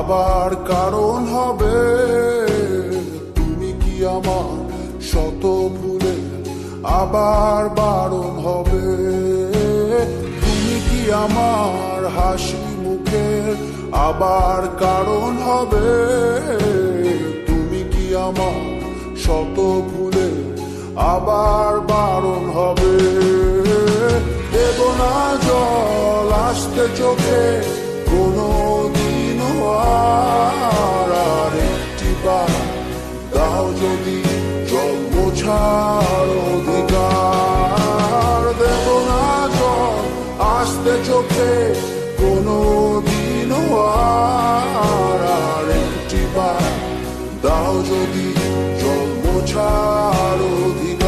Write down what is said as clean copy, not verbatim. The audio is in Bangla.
আবার কারণ হবে। তুমি কি আমার শত ভুলে আবার বারণ হবে। তুমি কি আমার হাসি মুখের আবার কারণ হবে। তুমি কি আমার শত ভুলে আবার বারণ হবে। দেব না জল আসতে চোখে কোনো দিনও আর একটি বার দাও যদি জল মোছার অধিকার। দেব না জল আসতে চোখে কোনো দিনও আর একটি বার দাও যদি জল মোছার অধিকার।